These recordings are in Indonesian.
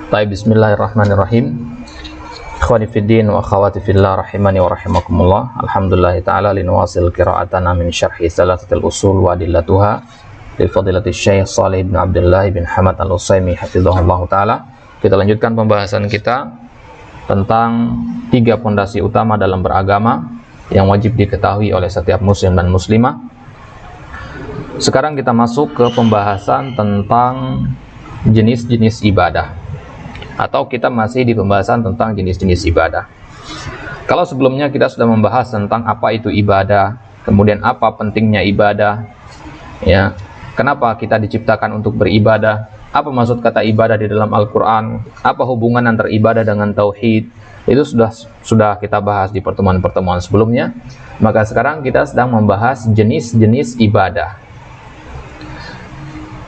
Baik, bismillahirrahmanirrahim. Ikhwani fiddin wa akhwati fillah rahimani wa rahimakumullah. Alhamdulillah ta'ala linuwasil qira'atana min syarhi salasatil usul wa adillatuha lil fadilati Syekh Shalih bin Abdullah bin Hamad Al-Utsaimin hafizahullah ta'ala. Kita lanjutkan pembahasan kita tentang 3 pondasi utama dalam beragama yang wajib diketahui oleh setiap muslim dan muslimah. Sekarang kita masuk ke pembahasan tentang jenis-jenis ibadah, atau kita masih di pembahasan tentang jenis-jenis ibadah. Kalau sebelumnya kita sudah membahas tentang apa itu ibadah, kemudian apa pentingnya ibadah, ya, kenapa kita diciptakan untuk beribadah, apa maksud kata ibadah di dalam Al-Quran, apa hubungan antara ibadah dengan tauhid, itu sudah kita bahas di pertemuan-pertemuan sebelumnya. Maka sekarang kita sedang membahas jenis-jenis ibadah.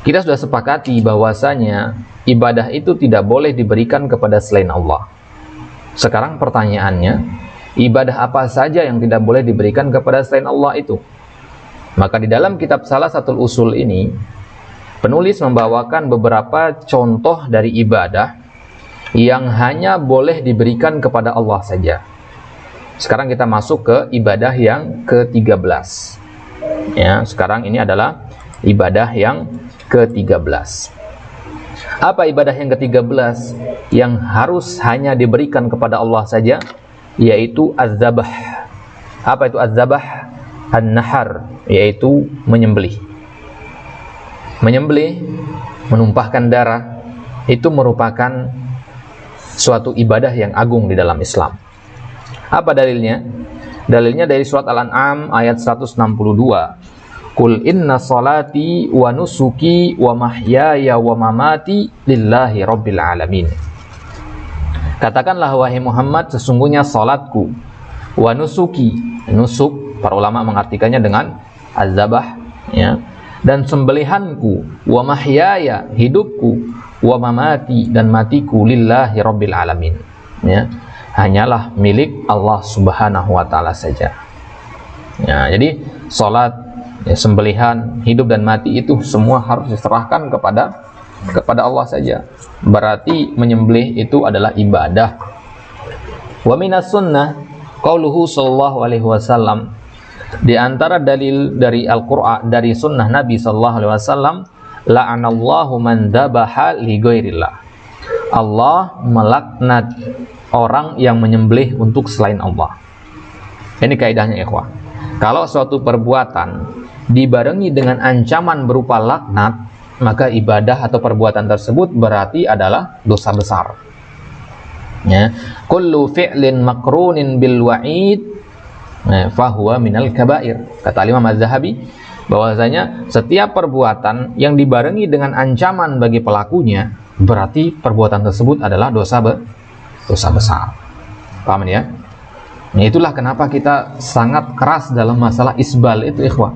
Kita sudah sepakati bahwasanya ibadah itu tidak boleh diberikan kepada selain Allah. Sekarang pertanyaannya, ibadah apa saja yang tidak boleh diberikan kepada selain Allah itu? Maka di dalam kitab Salasatul Usul ini, penulis membawakan beberapa contoh dari ibadah yang hanya boleh diberikan kepada Allah saja. Sekarang kita masuk ke ibadah yang ke-13. Ya, sekarang ini adalah ibadah yang ke-13. Apa ibadah yang ke-13 yang harus hanya diberikan kepada Allah saja? Yaitu az-zabah. Apa itu az-zabah? An-nahar, yaitu menyembelih. Menyembelih, menumpahkan darah, itu merupakan suatu ibadah yang agung di dalam Islam. Apa dalilnya? Dalilnya dari surat Al-An'am ayat 162. Qul inna salati wa nusuki wa mahyaya wa mamati lillahi rabbil alamin. Katakanlah wahai Muhammad, sesungguhnya salatku, wa nusuki, nusuk para ulama mengartikannya dengan az-zabah, ya, dan sembelihanku, wa mahyaya, hidupku, wa mamati, dan matiku, lillahi rabbil alamin, ya, hanyalah milik Allah Subhanahu wa taala saja. Ya, jadi salat, sembelihan, hidup dan mati itu semua harus diserahkan kepada Allah saja. Berarti menyembelih itu adalah ibadah. Wa minas sunnah qauluhu sallallahu alaihi wasallam. Di antara dalil dari Al-Qur'an, dari sunnah Nabi sallallahu alaihi wasallam, la'anallahu man dzabaha li ghairillah. Allah melaknat orang yang menyembelih untuk selain Allah. Ini kaidahnya, ikhwah. Kalau suatu perbuatan dibarengi dengan ancaman berupa laknat, maka ibadah atau perbuatan tersebut berarti adalah dosa besar. Ya, kullu fi'lin makrunin bil wa'id fahuwa minal kabair. Kata Imam Az-Zahabi bahwasanya setiap perbuatan yang dibarengi dengan ancaman bagi pelakunya berarti perbuatan tersebut adalah dosa besar. Paham ya? Nah, itulah kenapa kita sangat keras dalam masalah isbal itu, ikhwah.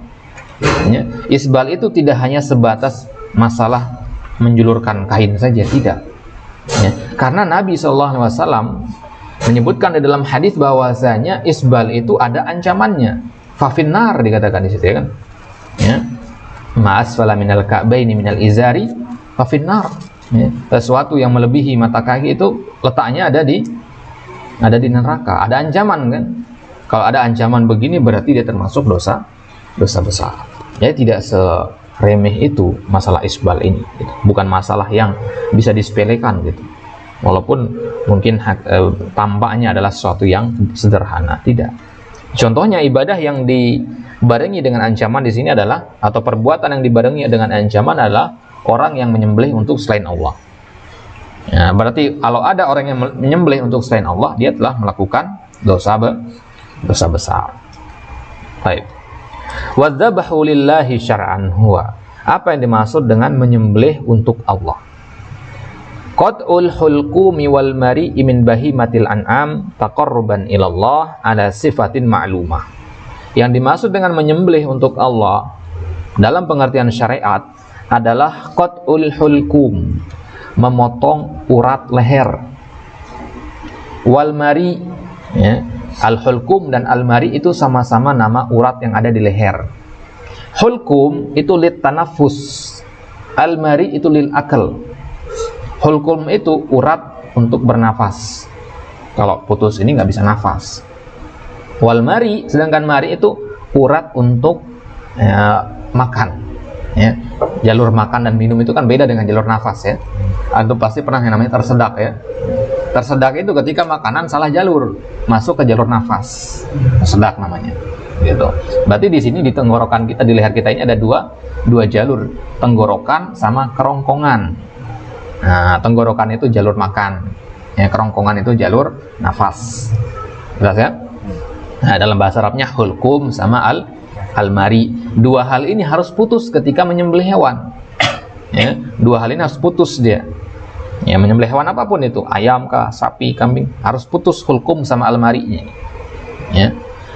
Ya, isbal itu tidak hanya sebatas masalah menjulurkan kain saja, tidak. Ya, karena Nabi SAW menyebutkan di dalam hadis bahwasanya isbal itu ada ancamannya. Fafinnar dikatakan di situ, ya kan? Ya. Ma'asfala minal ka'baini minal izari fafinnar. Ya. Sesuatu yang melebihi mata kaki itu letaknya ada di neraka. Ada ancaman, kan? Kalau ada ancaman begini berarti dia termasuk dosa besar. Jadi tidak seremeh itu masalah isbal ini, gitu. Bukan masalah yang bisa disepelekan, gitu. Walaupun mungkin tampaknya adalah sesuatu yang sederhana, tidak. Contohnya ibadah yang dibarengi dengan ancaman di sini adalah, atau perbuatan yang dibarengi dengan ancaman adalah orang yang menyembelih untuk selain Allah. Ya, berarti kalau ada orang yang menyembelih untuk selain Allah, dia telah melakukan dosa besar. Baik. Wadzabahu lillahi syar'an huwa. Apa yang dimaksud dengan menyembelih untuk Allah? Qat'ul hulqumi wal mari'i min bahimatil an'am taqarruban ilallah ala sifatin ma'lumah. Yang dimaksud dengan menyembelih untuk Allah dalam pengertian syariat adalah qat'ul hulqum, memotong urat leher, wal mari, ya. Al-hulkum dan al-mari itu sama-sama nama urat yang ada di leher. Hulkum itu lit tanafus, al-mari itu lil akal. Hulqum itu urat untuk bernafas. Kalau putus ini nggak bisa nafas. Wal mari, sedangkan mari itu urat untuk makan. Ya. Jalur makan dan minum itu kan beda dengan jalur nafas ya. Antum pasti pernah yang namanya tersedak ya. Tersedak itu ketika makanan salah jalur, masuk ke jalur nafas. Tersedak namanya. Gitu. Berarti di sini di tenggorokan kita, di leher kita ini ada dua jalur, tenggorokan sama kerongkongan. Nah, tenggorokan itu jalur makan, ya, kerongkongan itu jalur nafas. Jelas ya? Nah, dalam bahasa Arabnya hulqum sama al-mari. Dua hal ini harus putus ketika menyembelih hewan. Ya, dua hal ini harus putus dia. Ya, menyembelih hewan apapun itu, ayam kah, sapi, kambing, harus putus hulqum sama al-marinya. Ya.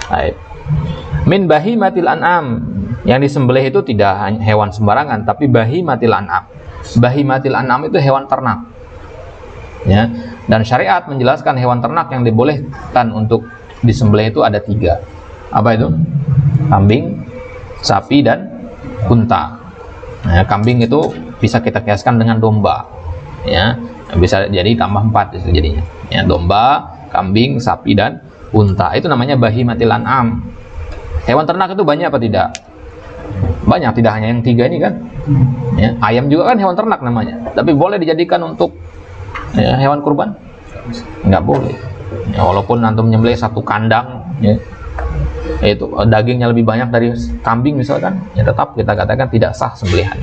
Baik. Min bahimatil an'am, yang disembelih itu tidak hewan sembarangan, tapi bahimatil an'am. Bahimatil an'am itu hewan ternak. Ya. Dan syariat menjelaskan hewan ternak yang dibolehkan untuk disembelih itu ada 3. Apa itu? Kambing, sapi, dan unta. Nah, kambing itu bisa kita kiaskan dengan domba. Ya, bisa jadi tambah 4 itu jadinya. Ya, domba, kambing, sapi, dan unta. Itu namanya bahimatil an'am. Hewan ternak itu banyak apa tidak? Banyak, tidak hanya yang 3 ini kan. Ya, ayam juga kan hewan ternak namanya. Tapi boleh dijadikan untuk hewan kurban? Nggak boleh. Ya, walaupun antum menyembelih 1 kandang, ya, itu dagingnya lebih banyak dari kambing misalkan, ya tetap kita katakan tidak sah sembelihan.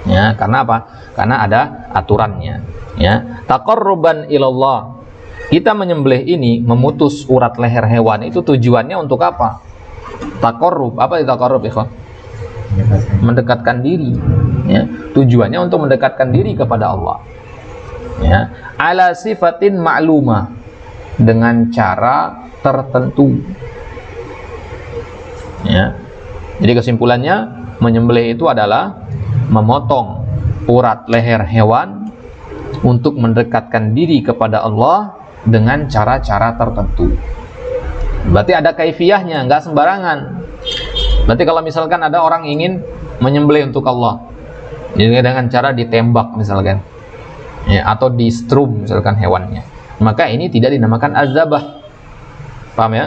Ya, karena apa? Karena ada aturannya. Ya, taqarruban ilallah. Kita menyembelih ini, memutus urat leher hewan itu tujuannya untuk apa? Taqarrub. Apa itu taqarrub, ikhwan? Mendekatkan diri. Ya, tujuannya untuk mendekatkan diri kepada Allah. Ya, ala sifatin ma'lumah, dengan cara tertentu. Ya. Jadi kesimpulannya, menyembelih itu adalah memotong urat leher hewan untuk mendekatkan diri kepada Allah dengan cara-cara tertentu. Berarti ada kaifiyahnya, nggak sembarangan. Berarti kalau misalkan ada orang ingin menyembelih untuk Allah, jadi dengan cara ditembak misalkan, ya, atau di strum misalkan hewannya, maka ini tidak dinamakan azabah. Paham ya?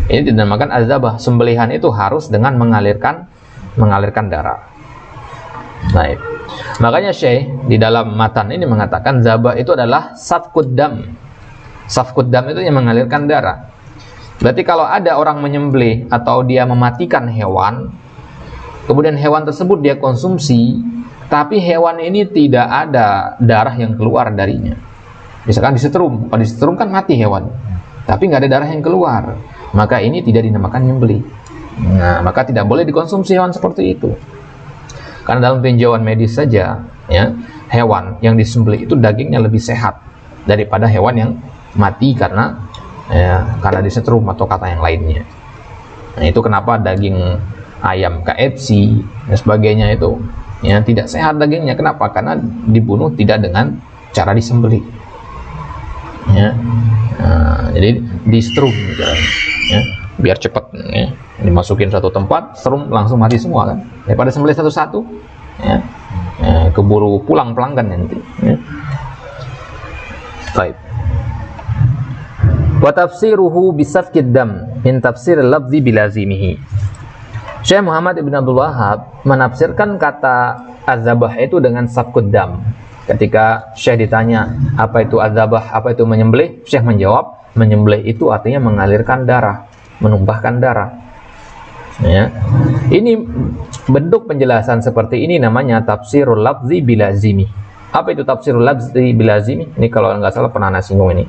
Ini dinamakan azabah. Sembelihan itu harus dengan mengalirkan darah. Baik. Makanya Syekh di dalam matan ini mengatakan zabah itu adalah safkud dam. Safkud dam itu yang mengalirkan darah. Berarti kalau ada orang menyembelih atau dia mematikan hewan, kemudian hewan tersebut dia konsumsi, tapi hewan ini tidak ada darah yang keluar darinya. Misalkan disetrum, kalau disetrum kan mati hewan, tapi nggak ada darah yang keluar, maka ini tidak dinamakan nyembelih. Nah, maka tidak boleh dikonsumsi hewan seperti itu. Karena dalam tinjauan medis saja, ya, hewan yang disembelih itu dagingnya lebih sehat daripada hewan yang mati karena disetrum atau kata yang lainnya. Nah, itu kenapa daging ayam KFC dan sebagainya itu ya tidak sehat dagingnya. Kenapa? Karena dibunuh tidak dengan cara disembelih. Ya. Nah, jadi di-strum ya, biar cepat ya. Dimasukin satu tempat, strum langsung mati semua kan. Daripada sembelih satu-satu ya, keburu pulang pelanggan nanti ya. Baik. Wa tafsiruhu bisafkid dam min tafsir lafzi bilazimihi. Syekh Muhammad Ibn Abdul Wahhab menafsirkan kata azabah itu dengan safkud dam. Ketika Syekh ditanya apa itu azabah, apa itu menyembelih, Syekh menjawab menyembelih itu artinya mengalirkan darah, menumpahkan darah. Ya. Ini bentuk penjelasan seperti ini namanya tafsirul lafzi bilazimi. Apa itu tafsirul lafzi bilazimi? Ini kalau nggak salah pernah singgung ini.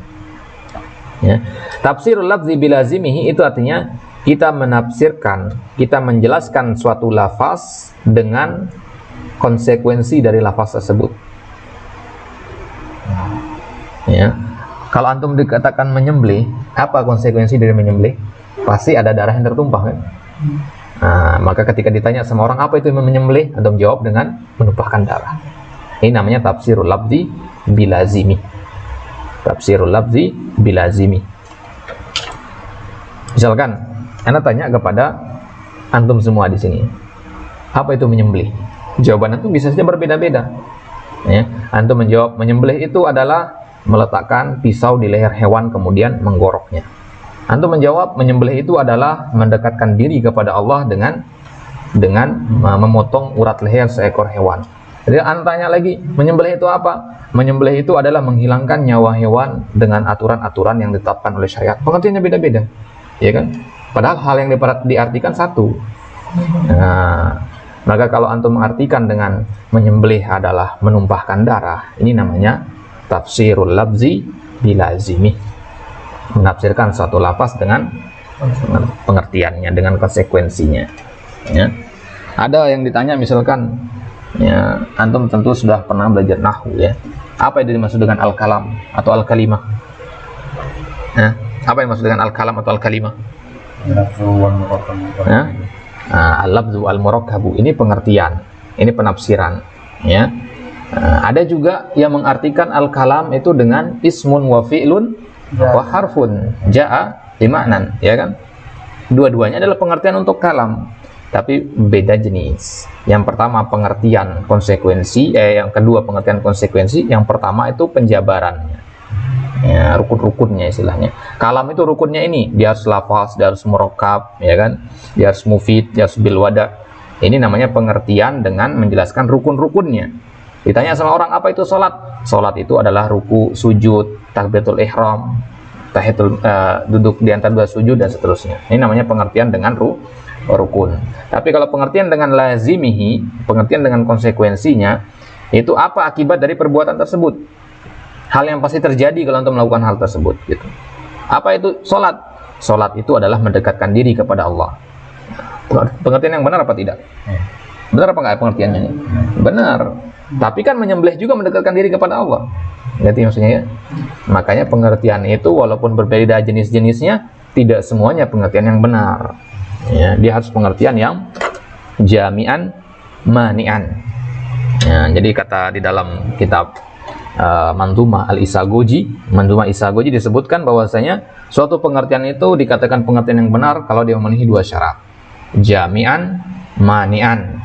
Ya. Tafsirul lafzi bilazimihi itu artinya kita menafsirkan, kita menjelaskan suatu lafaz dengan konsekuensi dari lafaz tersebut. Ya. Kalau antum dikatakan menyembelih, apa konsekuensi dari menyembelih? Pasti ada darah yang tertumpah kan? Nah, maka ketika ditanya sama orang apa itu menyembelih, antum jawab dengan menumpahkan darah. Ini namanya tafsirul lafzi bilazimi. Tafsirul lafzi bilazimi. Misalkan Anda tanya kepada antum semua di sini, apa itu menyembelih? Jawaban antum bisa saja berbeda-beda. Ya, antum menjawab menyembelih itu adalah meletakkan pisau di leher hewan kemudian menggoroknya. Antum menjawab menyembelih itu adalah mendekatkan diri kepada Allah dengan memotong urat leher seekor hewan. Jadi antum tanya lagi, menyembelih itu apa? Menyembelih itu adalah menghilangkan nyawa hewan dengan aturan-aturan yang ditetapkan oleh syariat. Pengertiannya beda-beda, ya kan? Padahal hal yang diartikan satu. Nah, maka kalau antum mengartikan dengan menyembelih adalah menumpahkan darah, ini namanya tafsirul lafzi bilazimi. Menafsirkan suatu lafaz dengan pengertiannya, dengan konsekuensinya. Ya. Ada yang ditanya misalkan, ya, antum tentu sudah pernah belajar nahwu ya. Apa yang dimaksud dengan al-kalam atau al-kalimah? Nah, apa yang dimaksud dengan al-kalam atau al-kalimah? Al-lafzu al-murakkabu, ini pengertian, ini penafsiran, ya. Ada juga yang mengartikan al-kalam itu dengan ismun wa fi'lun wa harfun ja'a lima'nan, ya kan? Dua-duanya adalah pengertian untuk kalam, tapi beda jenis. Yang pertama pengertian konsekuensi, yang kedua pengertian konsekuensi, yang pertama itu penjabarannya. Ya, rukun-rukunnya istilahnya. Kalam itu rukunnya ini, dia harus lafaz, dia harus murakkab, ya kan? Dia harus mufid, dia harus bil wada. Ini namanya pengertian dengan menjelaskan rukun-rukunnya. Ditanya sama orang, apa itu sholat? Sholat itu adalah ruku, sujud, takbiratul ihram, tahiyatul duduk di antara dua sujud dan seterusnya. Ini namanya pengertian dengan rukun. Tapi kalau pengertian dengan lazimihi, pengertian dengan konsekuensinya, itu apa akibat dari perbuatan tersebut? Hal yang pasti terjadi kalau untuk melakukan hal tersebut, gitu. Apa itu sholat? Sholat itu adalah mendekatkan diri kepada Allah. Pengertian yang benar apa tidak? Benar apa enggak pengertiannya ini? Benar. Tapi kan menyembelih juga mendekatkan diri kepada Allah. Ngerti maksudnya ya? Makanya pengertian itu walaupun berbeda jenis-jenisnya, tidak semuanya pengertian yang benar. Ya, dia harus pengertian yang jami'an mani'an. Ya, jadi kata di dalam kitab Mandhumah Al-Isagoji, Mandhumah Isagoji disebutkan bahwasanya suatu pengertian itu dikatakan pengertian yang benar kalau dia memenuhi dua syarat. Jami'an, mani'an.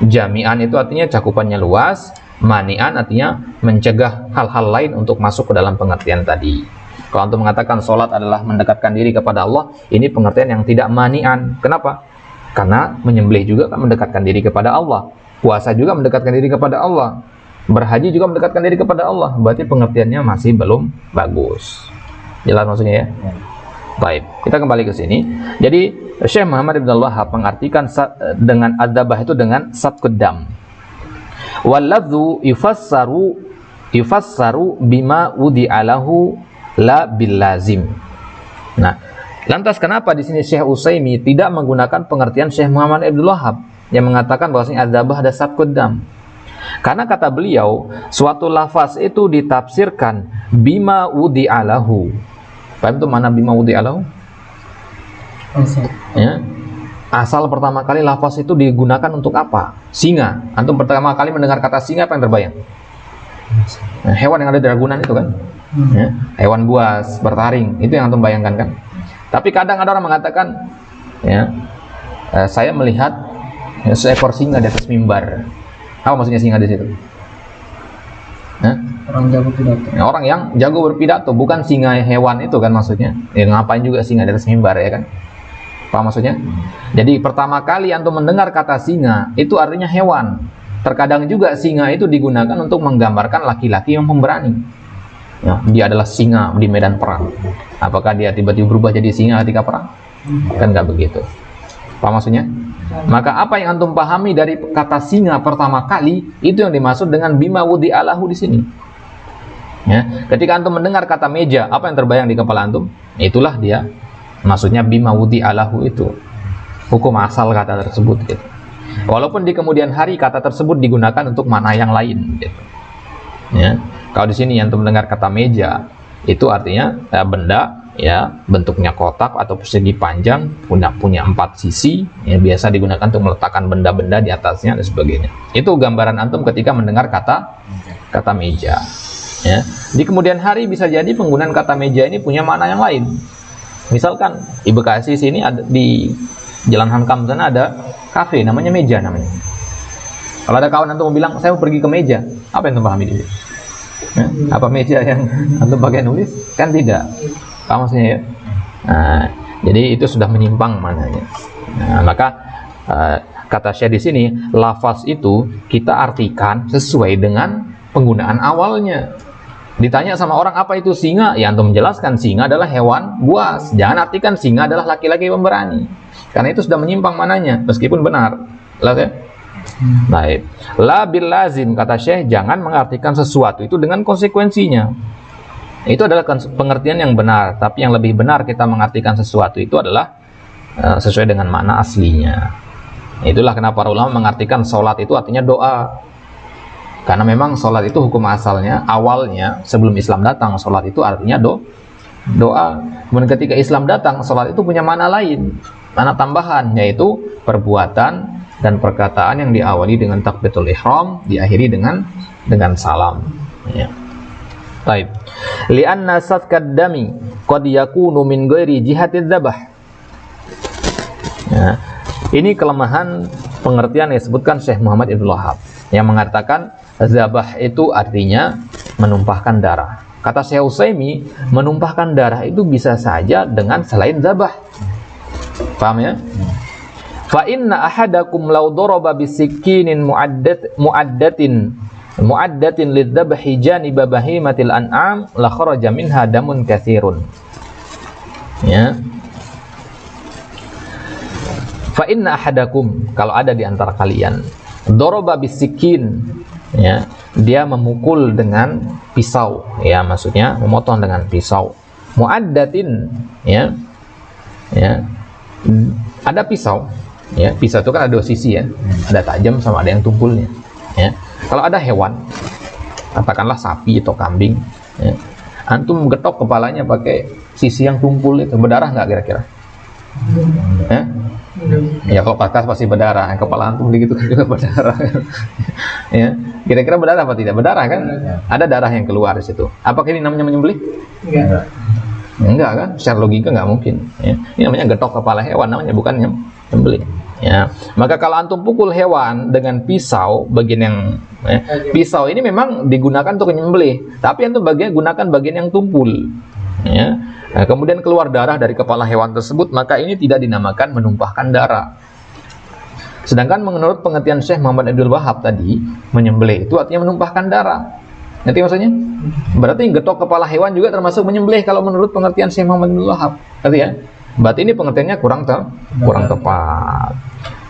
Jami'an itu artinya cakupannya luas, mani'an artinya mencegah hal-hal lain untuk masuk ke dalam pengertian tadi. Kalau untuk mengatakan sholat adalah mendekatkan diri kepada Allah, ini pengertian yang tidak mani'an. Kenapa? Karena menyembelih juga kan mendekatkan diri kepada Allah. Puasa juga mendekatkan diri kepada Allah. Berhaji juga mendekatkan diri kepada Allah. Berarti pengertiannya masih belum bagus. Jelas maksudnya ya? Baik, kita kembali ke sini. Jadi Syekh Muhammad Ibn Al-Wahhab mengartikan dengan adzabah itu dengan satkud dam. Walladzu yufassaru bima wudi'alahu la bil lazim. Nah, lantas kenapa di sini Syekh Utsaimin tidak menggunakan pengertian Syekh Muhammad Ibn Al-Wahhab yang mengatakan bahwasanya adzabah ada satkud dam? Karena kata beliau, suatu lafaz itu ditafsirkan bima wudi'alahu. Paham itu mana bima wudi'alahu? Ya. Asal pertama kali lafaz itu digunakan untuk apa? Singa. Antum pertama kali mendengar kata singa, apa yang terbayang? Nah, hewan yang ada di ragunan itu kan? Ya. Hewan buas, bertaring, itu yang antum bayangkan kan? Tapi kadang ada orang mengatakan, ya, saya melihat seekor singa di atas mimbar. Apa maksudnya singa di situ? Orang jago pidato. Ya, orang yang jago berpidato, bukan singa hewan itu kan maksudnya. Ya, ngapain juga singa di atas mimbar ya kan? Apa maksudnya? Jadi pertama kali antum mendengar kata singa, itu artinya hewan. Terkadang juga singa itu digunakan untuk menggambarkan laki-laki yang pemberani. Ya, dia adalah singa di medan perang. Apakah dia tiba-tiba berubah jadi singa ketika perang? Kan nggak begitu. Apa maksudnya? Maka apa yang antum pahami dari kata singa pertama kali, itu yang dimaksud dengan bima wudi'alahu di sini. Ya, ketika antum mendengar kata meja, apa yang terbayang di kepala antum? Itulah dia. Maksudnya bima wudi'alahu itu. Hukum asal kata tersebut gitu. Walaupun di kemudian hari kata tersebut digunakan untuk makna yang lain gitu. Ya. Kalau di sini antum mendengar kata meja, itu artinya benda ya, bentuknya kotak atau persegi panjang, punya 4 sisi, ya, biasa digunakan untuk meletakkan benda-benda di atasnya dan sebagainya. Itu gambaran antum ketika mendengar kata meja. Ya. Di kemudian hari bisa jadi penggunaan kata meja ini punya makna yang lain. Misalkan di Bekasi sini ada, di Jalan Hankam sana ada kafe namanya Meja namanya. Kalau ada kawan antum bilang saya mau pergi ke meja, apa yang antum pahami di sini? Apa meja yang antum pakai nulis? Kan tidak. Paham maksudnya ya? Nah, jadi itu sudah menyimpang mananya. Nah, maka kata Syekh di sini, lafaz itu kita artikan sesuai dengan penggunaan awalnya. Ditanya sama orang apa itu singa, ya antum menjelaskan singa adalah hewan buas. Jangan artikan singa adalah laki-laki pemberani, karena itu sudah menyimpang mananya, meskipun benar. Jelas ya? Baik. La bil lazim, kata Syekh, jangan mengartikan sesuatu itu dengan konsekuensinya. Itu adalah pengertian yang benar, tapi yang lebih benar kita mengartikan sesuatu itu adalah sesuai dengan makna aslinya. Itulah kenapa para ulama mengartikan sholat itu artinya doa. Karena memang sholat itu hukum asalnya, awalnya sebelum Islam datang, sholat itu artinya doa. Kemudian ketika Islam datang, sholat itu punya makna lain, makna tambahan, yaitu perbuatan dan perkataan yang diawali dengan takbiratul ihram, diakhiri dengan salam. Ya. Baik. Li'anna safkad dami qad yakunu min ghairi jihatiz dzabah. Ya. Ini kelemahan pengertian yang disebutkan Syekh Muhammad Ibn Wahab yang mengatakan zabah itu artinya menumpahkan darah. Kata Syekh Utsaimin, menumpahkan darah itu bisa saja dengan selain zabah. Paham ya? Fa inna ahadakum law daraba bisikinin muaddatin lidzabhi janiba bahimatil an'am la kharaja minha damun katsirun. Ya. Fa inna ahadakum, kalau ada di antara kalian, daraba bisikin, ya, dia memukul dengan pisau, ya, maksudnya memotong dengan pisau. Muaddatin, ya. Ya. Ada pisau, ya. Pisau itu kan ada dua sisi, ya. Ada tajam sama ada yang tumpulnya, ya. Kalau ada hewan, katakanlah sapi atau kambing, ya, antum getok kepalanya pakai sisi yang tumpul itu, berdarah nggak kira-kira? Ya kalau pakas pasti berdarah, kepala antum begitu kan juga berdarah. Ya, kira-kira berdarah apa tidak? Berdarah kan? Ada darah yang keluar di situ. Apakah ini namanya menyembelih? Enggak kan? Secara logika nggak mungkin. Ya. Ini namanya getok kepala hewan, namanya bukan menyembelih. Ya, maka kalau antum pukul hewan dengan pisau, bagian yang pisau ini memang digunakan untuk menyembelih, tapi antum gunakan bagian yang tumpul, ya. Nah, kemudian keluar darah dari kepala hewan tersebut, maka ini tidak dinamakan menumpahkan darah. Sedangkan menurut pengertian Syekh Muhammad Abdul Wahab tadi, menyembelih itu artinya menumpahkan darah. Ngerti maksudnya? Berarti getok kepala hewan juga termasuk menyembelih kalau menurut pengertian Syekh Muhammad Abdul Wahab. Ngerti ya? Berarti ini pengertiannya kurang tepat.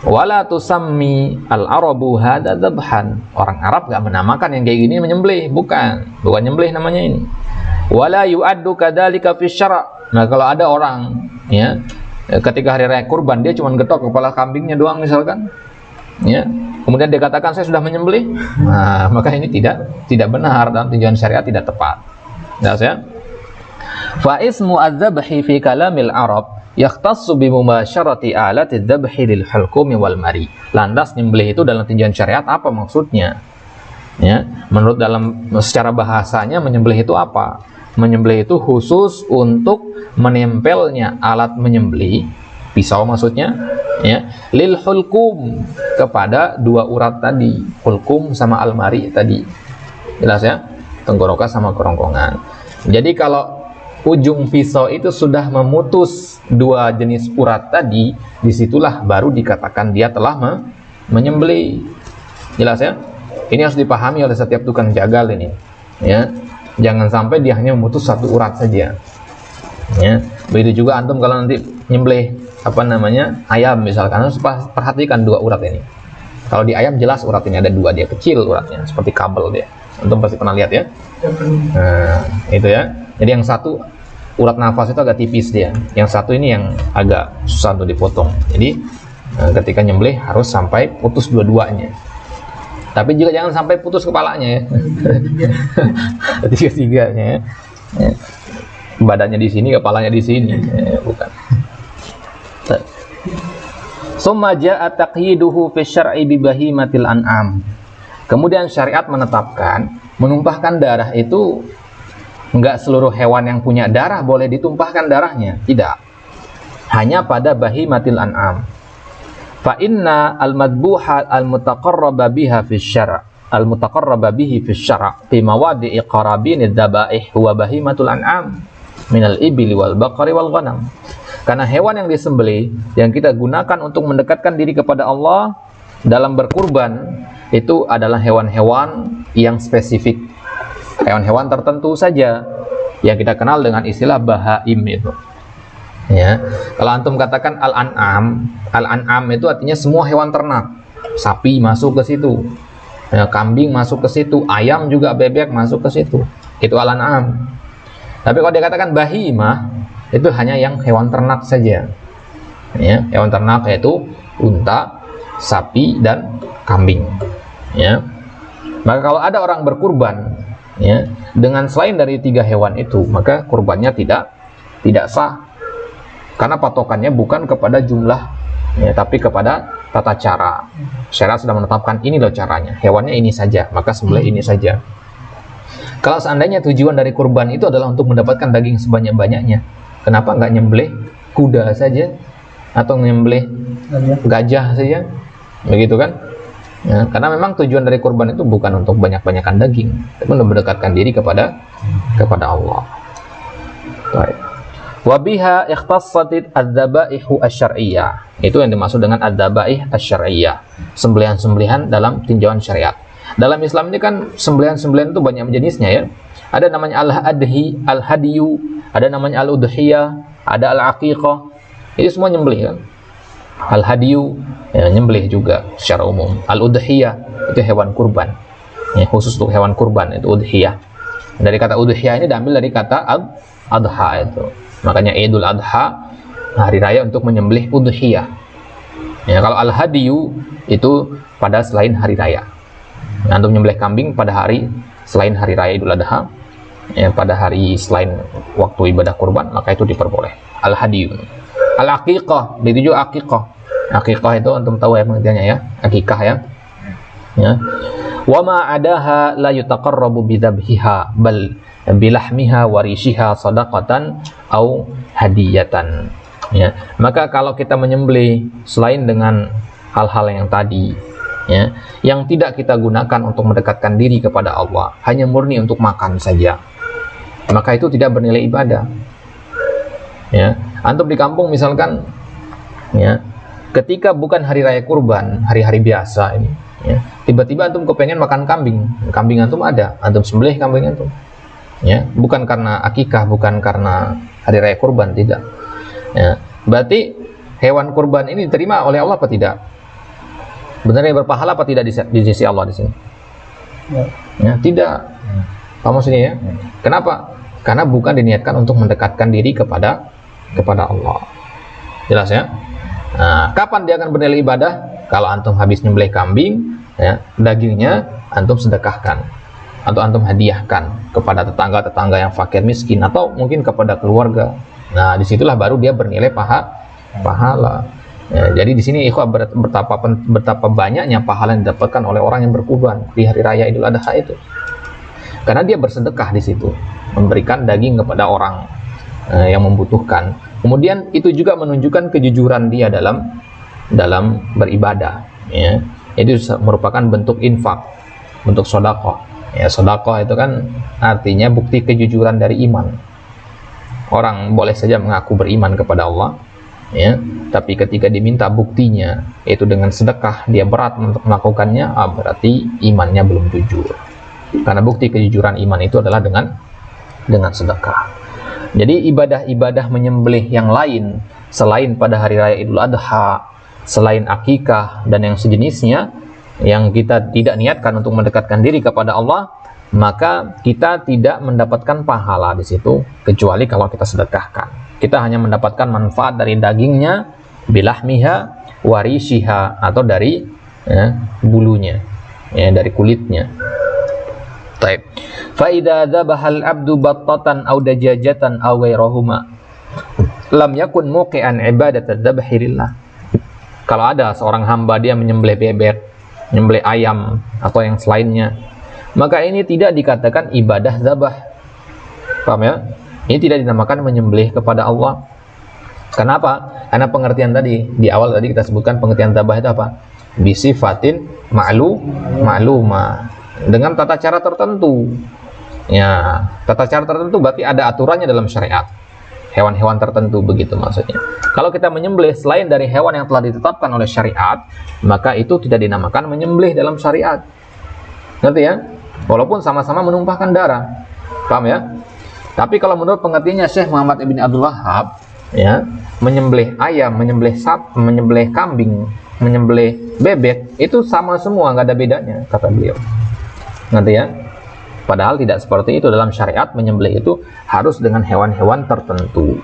Wala tusammi al-arabu hadza dzabhan. Orang Arab enggak menamakan yang kayak gini menyembelih, bukan nyembelih namanya ini. Wala yu'addu kadzalika fi syara'. Nah, kalau ada orang, ya, ketika hari raya kurban dia cuma getok kepala kambingnya doang misalkan, ya, kemudian dia katakan saya sudah menyembelih, nah, maka ini tidak benar dan tujuan syariat tidak tepat. Jelas ya? Fa ismu adz-dzabhi fi kalamil Arab yakhtassu bi mubasyarati alati adz-dzabhi lil hulqumi wal mari. Lantas nyembelih itu dalam tinjauan syariat apa maksudnya? Ya, menurut dalam secara bahasanya menyembelih itu apa? Menyembelih itu khusus untuk menempelnya alat menyembelih, pisau maksudnya, ya, lil hulqum, kepada dua urat tadi, hulqum sama al-mari tadi. Jelas ya? Tenggorokan sama kerongkongan. Jadi kalau ujung pisau itu sudah memutus dua jenis urat tadi, disitulah baru dikatakan dia telah menyembelih. Jelas ya? Ini harus dipahami oleh setiap tukang jagal ini, ya. Jangan sampai dia hanya memutus satu urat saja, ya. Begitu juga antum kalau nanti nyembelih ayam misalkan, harus perhatikan dua urat ini. Kalau di ayam jelas urat ini ada dua, dia kecil uratnya seperti kabel dia. Antum pasti pernah lihat ya. Nah, itu ya. Jadi yang satu urat nafas itu agak tipis dia, yang satu ini yang agak susah untuk dipotong. Jadi ketika nyembelih harus sampai putus dua-duanya. Tapi juga jangan sampai putus kepalanya ya. Tiga-tiganya ya. Badannya di sini, kepalanya di sini, ya, bukan. Summa ja'a taqyiduhu fi syar'i bi bahimatil an'am. Kemudian syariat menetapkan menumpahkan darah itu enggak seluruh hewan yang punya darah boleh ditumpahkan darahnya, tidak. Hanya pada bahimatil an'am. Fa inna al-madbuha al-mutaqarraba biha fi syara' al-mutaqarraba bihi fi syara' fi mawadi'i qarabin adz-dzabaih huwa bahimatul an'am minal ibli wal baqari wal ghanam. Karena hewan yang disembelih yang kita gunakan untuk mendekatkan diri kepada Allah dalam berkurban itu adalah hewan-hewan yang spesifik, hewan-hewan tertentu saja yang kita kenal dengan istilah bahaim itu. Ya, kalau antum katakan al-an'am itu artinya semua hewan ternak. Sapi masuk ke situ, ya, kambing masuk ke situ, ayam juga, bebek masuk ke situ. Itu al-an'am. Tapi kalau dikatakan bahimah, itu hanya yang hewan ternak saja. Ya, hewan ternak yaitu unta, sapi dan kambing. Ya. Maka kalau ada orang berkurban, ya, dengan selain dari 3 hewan itu, maka kurbannya tidak sah. Karena patokannya bukan kepada jumlah, ya, tapi kepada tata cara. Syariat sudah menetapkan ini loh caranya, hewannya ini saja, maka sembelih ini saja. Kalau seandainya tujuan dari kurban itu adalah untuk mendapatkan daging sebanyak-banyaknya, kenapa nggak nyembelih kuda saja atau nyembelih gajah saja, begitu kan? Ya, karena memang tujuan dari kurban itu bukan untuk banyak-banyakan daging, tapi untuk mendekatkan diri kepada Allah. Baik. Wabiha ikhtassatit adz-dzabaihu asy-syar'iyyah. Itu yang dimaksud dengan adz-dzabaih asy-syar'iyyah, sembelihan-sembelihan dalam tinjauan syariat. Dalam Islam ini kan sembelihan-sembelihan itu banyak jenisnya, ya. Ada namanya al-adhi, al-hadiyu, ada namanya al-udhiyah, ada al-aqiqah. Itu semua nyembelih kan. Al-hadiyu, ya, nyembelih juga secara umum. Al-udhiyah itu hewan kurban. Ya, khusus untuk hewan kurban itu udhiyah. Dari kata udhiyah ini diambil dari kata adha itu. Makanya Idul Adha, hari raya untuk menyembelih udhiyah. Ya, kalau al-hadiyu itu pada selain hari raya. Nah, untuk menyembelih kambing pada hari selain hari raya Idul Adha, ya, pada hari selain waktu ibadah kurban, maka itu diperboleh. Al-hadiyu. Al-aqiqah, itu juga aqiqah. Aqiqah itu antum tahu ya pengertiannya, ya, akikah, ya. Ya. Wa ma adaha la yutaqarrabu bidzabhiha bal bilahmiha warishiha sadaqatan au hadiyatan. Ya, maka kalau kita menyembelih selain dengan hal-hal yang tadi, ya, yang tidak kita gunakan untuk mendekatkan diri kepada Allah, hanya murni untuk makan saja, maka itu tidak bernilai ibadah. Ya, antum di kampung misalkan, ya, ketika bukan hari raya kurban, hari-hari biasa ini, ya, tiba-tiba antum kepengen makan kambing, kambing antum ada, antum sembelih kambing antum. Ya, bukan karena akikah, bukan karena hari raya kurban, tidak. Ya, berarti hewan kurban ini diterima oleh Allah apa tidak? Benar berpahala apa tidak di sisi Allah di sini? Ya, ya, tidak. Paham maksudnya, ya? Kenapa? Karena bukan diniatkan untuk mendekatkan diri kepada Allah. Jelas, ya? Nah, kapan dia akan bernilai ibadah? Kalau antum habis nyembelih kambing, ya, dagingnya antum sedekahkan atau antum hadiahkan kepada tetangga-tetangga yang fakir miskin atau mungkin kepada keluarga. Nah, disitulah baru dia bernilai pahala. Ya, jadi di sini ikhwah betapa banyaknya pahala yang didapatkan oleh orang yang berkurban di hari raya Idul Adha itu. Karena dia bersedekah di situ, memberikan daging kepada orang yang membutuhkan. Kemudian itu juga menunjukkan kejujuran dia dalam beribadah. Ya. Itu merupakan bentuk infak, bentuk sedekah. Ya, sedekah itu kan artinya bukti kejujuran dari iman. Orang boleh saja mengaku beriman kepada Allah, ya, tapi ketika diminta buktinya, yaitu dengan sedekah, dia berat untuk melakukannya, berarti imannya belum jujur. Karena bukti kejujuran iman itu adalah dengan sedekah. Jadi ibadah-ibadah menyembelih yang lain selain pada hari raya Idul Adha, selain akikah dan yang sejenisnya, yang kita tidak niatkan untuk mendekatkan diri kepada Allah, maka kita tidak mendapatkan pahala di situ kecuali kalau kita sedekahkan. Kita hanya mendapatkan manfaat dari dagingnya, bilahmiha, warishiha, atau dari, ya, bulunya, ya, dari kulitnya. Taib. Fa idza dzabaha al-'abdu battatan aw dajajatan aw ghairahuma lam yakun muqi'an ibadat adz-dzabhi lillah. Kalau ada seorang hamba dia menyembelih bebek, menyembelih ayam atau yang selainnya, maka ini tidak dikatakan ibadah zabah. Paham, ya? Ini tidak dinamakan menyembelih kepada Allah. Kenapa? Karena pengertian tadi di awal tadi kita sebutkan pengertian dzabah itu apa? Bisifatin ma'luma, dengan tata cara tertentu. Ya, tata cara tertentu berarti ada aturannya dalam syariat. Hewan-hewan tertentu begitu maksudnya. Kalau kita menyembelih selain dari hewan yang telah ditetapkan oleh syariat, maka itu tidak dinamakan menyembelih dalam syariat. Ngerti ya? Walaupun sama-sama menumpahkan darah. Paham ya? Tapi kalau menurut pengertiannya Syekh Muhammad Ibn Abdul Wahhab, ya, menyembelih ayam, menyembelih sapi, menyembelih kambing, menyembelih bebek itu sama semua, nggak ada bedanya, kata beliau. Ngerti ya? Padahal tidak seperti itu. Dalam syariat menyembelih itu harus dengan hewan-hewan tertentu.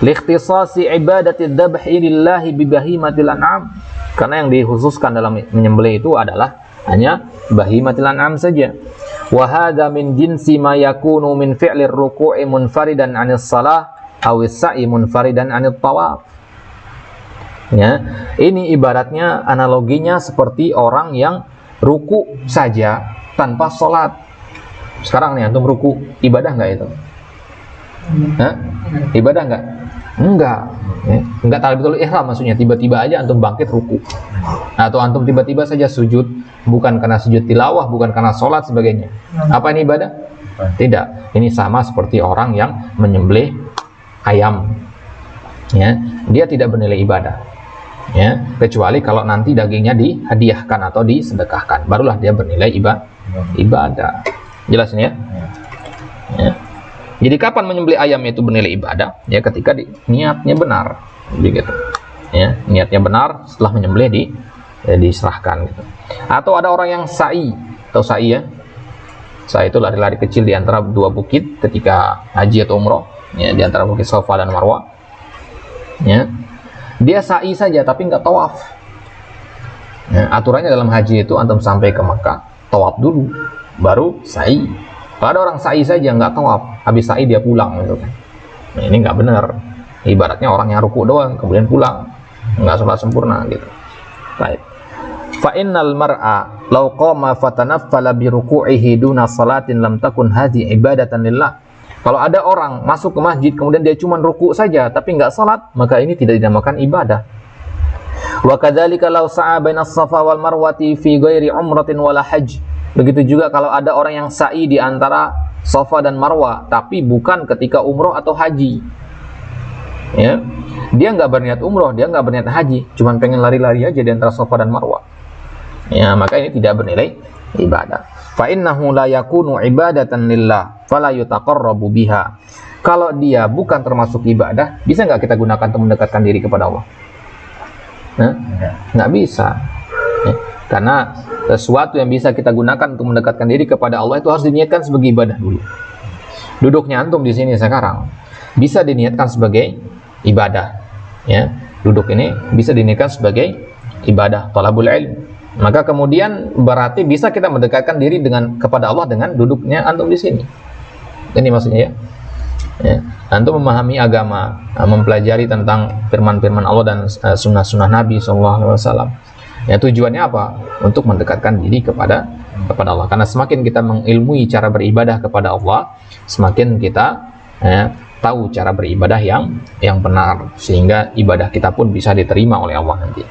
Likhtisasi ibadati dzabhi lillahi bi bahimatil an'am. Karena yang dikhususkan dalam menyembelih itu adalah hanya bahimatil an'am saja. Wa hadza min jinsi ma yakunu min fi'lir ruku'i munfaridan 'anis shalah aw as-sa'i munfaridan 'anit tawaf. Ya, ini ibaratnya analoginya seperti orang yang ruku saja tanpa sholat. Sekarang nih antum ruku, ibadah nggak itu? Hah? Ibadah nggak? Enggak. Enggak takbiratul ihram maksudnya, tiba-tiba aja antum bangkit ruku. Atau antum tiba-tiba saja sujud, bukan karena sujud tilawah, bukan karena sholat sebagainya. Apa ini ibadah? Tidak. Ini sama seperti orang yang menyembelih ayam. Ya, dia tidak bernilai ibadah. Ya, kecuali kalau nanti dagingnya dihadiahkan atau disedekahkan, barulah dia bernilai ibadah. Jelas ini ya? Ya. Jadi kapan menyembelih ayam itu bernilai ibadah? Ya ketika niatnya benar, begitu. Ya, niatnya benar setelah menyembelih diserahkan gitu. Atau ada orang yang sa'i, atau sa'i ya? Sa'i itu lari-lari kecil di antara dua bukit ketika haji atau umroh, ya, di antara bukit Safa dan Marwah. Ya. Dia sa'i saja tapi nggak tawaf. Ya, aturannya dalam haji itu antum sampai ke Makkah, tawaf dulu, baru sa'i. Kalau ada orang sa'i saja nggak tawaf, habis sa'i dia pulang gitu kan. Nah, ini nggak benar. Ibaratnya orang yang ruku doang kemudian pulang, nggak sholat sempurna gitu. Baik. Fa innal mar'a law qama fatanaffala bi ruku'ihi duna salatin lam takun hadhi ibadatan lillah. Kalau ada orang masuk ke masjid kemudian dia cuma ruku saja tapi nggak salat, maka ini tidak dinamakan ibadah. Wa kadzalika law sa'a bainas safa wal marwati fi ghairi umratin wala hajj. Begitu juga kalau ada orang yang sa'i di antara Safa dan Marwah tapi bukan ketika umroh atau haji. Ya. Dia nggak berniat umroh, dia nggak berniat haji, cuma pengen lari-lari aja di antara Safa dan Marwah. Ya, maka ini tidak bernilai ibadah. Fa innahu la yakunu ibadatan lillah fala yutaqarrabu biha. Kalau dia bukan termasuk ibadah, bisa nggak kita gunakan untuk mendekatkan diri kepada Allah? Nah, nggak bisa. Ya. Karena sesuatu yang bisa kita gunakan untuk mendekatkan diri kepada Allah itu harus diniatkan sebagai ibadah dulu. Duduknya antum di sini sekarang bisa diniatkan sebagai ibadah. Ya, duduk ini bisa diniatkan sebagai ibadah, thalabul ilm. Maka kemudian berarti bisa kita mendekatkan diri kepada Allah dengan duduknya antum di sini. Ini maksudnya ya. Ya. Antum memahami agama, mempelajari tentang firman-firman Allah dan sunnah-sunnah Nabi SAW. Ya, tujuannya apa? Untuk mendekatkan diri kepada Allah. Karena semakin kita mengilmui cara beribadah kepada Allah, semakin kita tahu cara beribadah yang benar, sehingga ibadah kita pun bisa diterima oleh Allah nanti.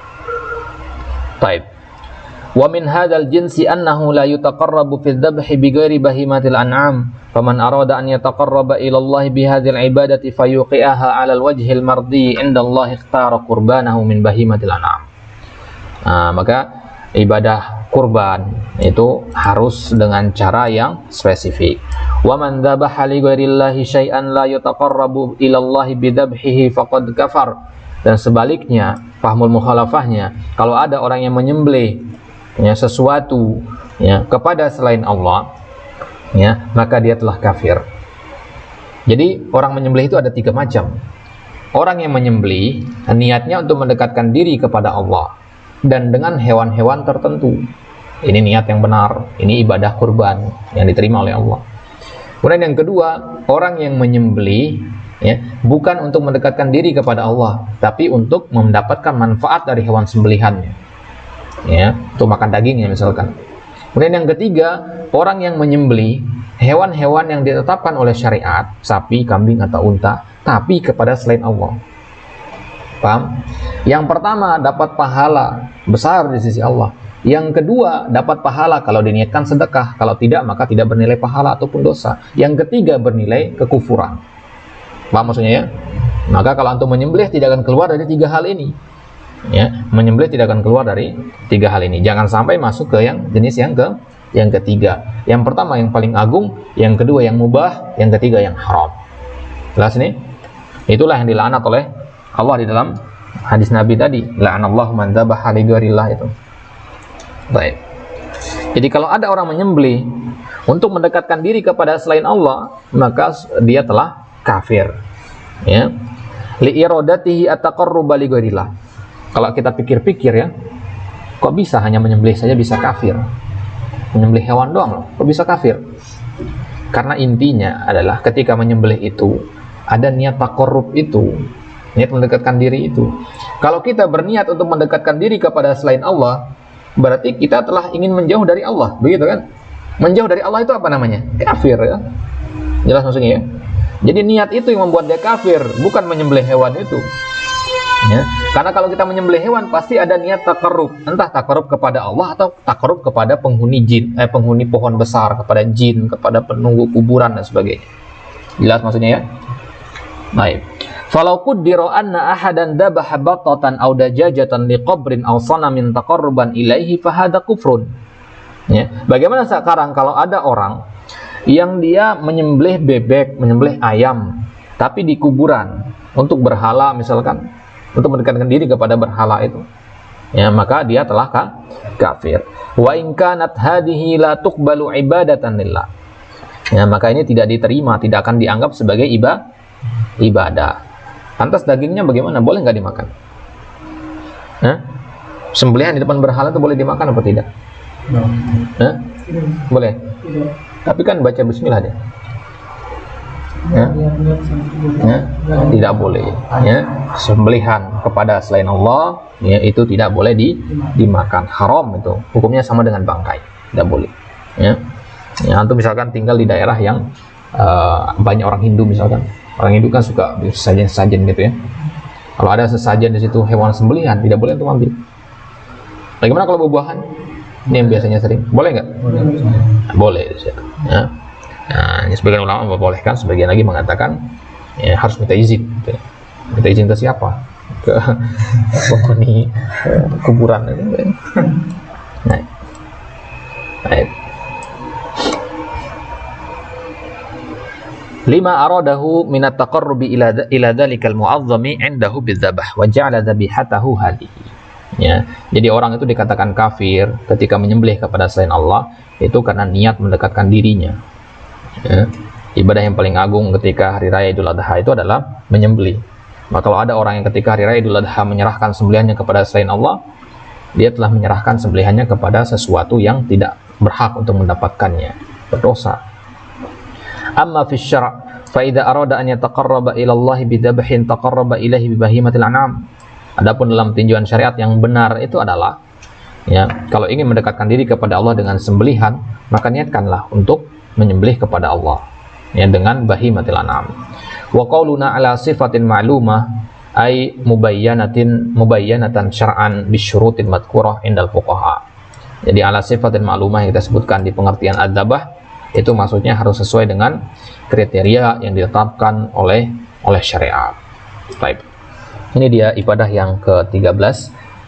Baik. Wa min hadzal jinsi annahu la yutaqarrabu fi dzabhi bighairi bahimatil an'am. Faman arada an yataqarraba ila Allah bi hadzal ibadati fayuqi'aha 'ala al-wajhil mardi 'inda Allah ikhtara qurbanahu min bahimatil an'am. Maka ibadah kurban itu harus dengan cara yang spesifik. Wa man dzabaha li ghairillahi syai'an la yutaqarrabu ila Allah bi dzabhihi faqad kafar. Dan sebaliknya, fahmul mukhalafahnya, kalau ada orang yang menyembelih sesuatu kepada selain Allah, maka dia telah kafir. Jadi orang menyembelih itu ada 3 macam. Orang yang menyembelih niatnya untuk mendekatkan diri kepada Allah dan dengan hewan-hewan tertentu. Ini niat yang benar, ini ibadah kurban yang diterima oleh Allah. Kemudian yang kedua, orang yang menyembelih bukan untuk mendekatkan diri kepada Allah, tapi untuk mendapatkan manfaat dari hewan sembelihannya. Untuk makan dagingnya misalkan. Kemudian yang ketiga, orang yang menyembelih hewan-hewan yang ditetapkan oleh syariat, sapi, kambing atau unta, tapi kepada selain Allah. Paham? Yang pertama dapat pahala besar di sisi Allah. Yang kedua dapat pahala kalau diniatkan sedekah, kalau tidak maka tidak bernilai pahala ataupun dosa. Yang ketiga bernilai kekufuran. Paham maksudnya ya? Maka kalau antum menyembelih tidak akan keluar dari 3 hal ini. Ya, menyembelih tidak akan keluar dari 3 hal ini. Jangan sampai masuk ke yang jenis yang ketiga. Yang pertama yang paling agung, yang kedua yang mubah, yang ketiga yang haram. Jelas nih? Itulah yang dilaknat oleh Allah di dalam hadis Nabi tadi, la'anallahu man dzabaha li ghairillah itu. Baik. Jadi kalau ada orang menyembelih untuk mendekatkan diri kepada selain Allah, maka dia telah kafir. Ya. Li iradatihi at-taqarruba li ghairillah. Kalau kita pikir-pikir ya, kok bisa hanya menyembelih saja bisa kafir? Menyembelih hewan doang loh, kok bisa kafir? Karena intinya adalah ketika menyembelih itu ada niat taqarrub itu, niat mendekatkan diri itu. Kalau kita berniat untuk mendekatkan diri kepada selain Allah, berarti kita telah ingin menjauh dari Allah, begitu kan? Menjauh dari Allah itu apa namanya? Kafir ya. Jelas maksudnya ya? Jadi niat itu yang membuat dia kafir, bukan menyembelih hewan itu. Ya. Karena kalau kita menyembelih hewan pasti ada niat taqarrub, entah taqarrub kepada Allah atau taqarrub kepada penghuni jin, penghuni pohon besar, kepada jin, kepada penunggu kuburan dan sebagainya. Jelas maksudnya ya? Baik. Falau qaddara anna ahadan dabaha batatan aw dajajatan liqabrin aw sanamin taqarruban ilaihi fahada kufrun. Ya. Bagaimana sekarang kalau ada orang yang dia menyembelih bebek, menyembelih ayam tapi di kuburan untuk berhala misalkan, untuk mendekatkan diri kepada berhala itu, ya, maka dia telah kafir. Wa in kanat hadhihi la tuqbalu ibadatan lillah. Ya, maka ini tidak diterima, tidak akan dianggap sebagai ibadah. Lantas dagingnya bagaimana? Boleh nggak dimakan? Nah, sembelihan di depan berhala itu boleh dimakan apa tidak? Nah, boleh. Tapi kan baca bismillah dia. Ya, ya, tidak boleh ya. Sembelihan kepada selain Allah ya, itu tidak boleh dimakan, haram itu, hukumnya sama dengan bangkai, tidak boleh ya. Ya, antum misalkan tinggal di daerah yang banyak orang Hindu misalkan, orang Hindu kan suka sesajen-sesajen gitu ya. Kalau ada sesajen di situ hewan sembelihan, tidak boleh untuk ambil. Bagaimana kalau buah-buahan? Ini yang biasanya sering, boleh nggak? Boleh di situ ya. Nah, sebagian ulama membolehkan, sebagian lagi mengatakan ya, harus minta izin. Gitu. Minta izin ke siapa? Ke penghuni kuburan. Nah, baik. 5 aradahu min at-taqarrubi ila dzalikal mu'azzami 'indahu bidzabh wa ja'ala dzabihatahu hadhihi. Ya, jadi orang itu dikatakan kafir ketika menyembelih kepada selain Allah itu karena niat mendekatkan dirinya. Ya, ibadah yang paling agung ketika hari raya Idul Adha itu adalah menyembelih. Maka kalau ada orang yang ketika hari raya Idul Adha menyerahkan sembelihannya kepada selain Allah, dia telah menyerahkan sembelihannya kepada sesuatu yang tidak berhak untuk mendapatkannya, berdosa. Amma fi syara' fa idza arada an yataqarraba ila Allah bi dzabhin taqarraba ilaihi bi bahimatil an'am. Adapun dalam tinjauan syariat yang benar itu adalah ya, kalau ingin mendekatkan diri kepada Allah dengan sembelihan, maka niatkanlah untuk menyembelih kepada Allah ya, dengan bahimatil an'am. Wa qauluna ala sifatin ma'lumah ay mubayyanatan syar'an bisyurutin madhkurah indal fuqaha. Jadi ala sifatin ma'lumah yang kita sebutkan di pengertian adzabah itu maksudnya harus sesuai dengan kriteria yang ditetapkan oleh syariat. Baik. Ini dia ibadah yang ke-13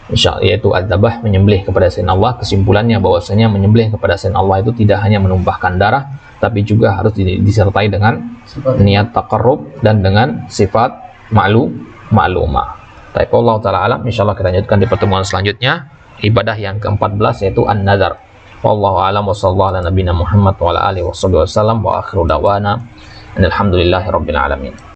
insyaallah, yaitu adzabah, menyembelih kepada selain Allah. Kesimpulannya bahwasanya menyembelih kepada selain Allah itu tidak hanya menumpahkan darah, tapi juga harus disertai dengan niat taqarrub dan dengan sifat ma'lumah. Tapi Allah taala alam, insyaallah kita lanjutkan di pertemuan selanjutnya ibadah yang ke-14 yaitu an-nazar. Wallahu a'lam wa sallallahu ala nabiyina Muhammad wa ala alihi wasallam wa akhiru da'wana alhamdulillahi rabbil alamin.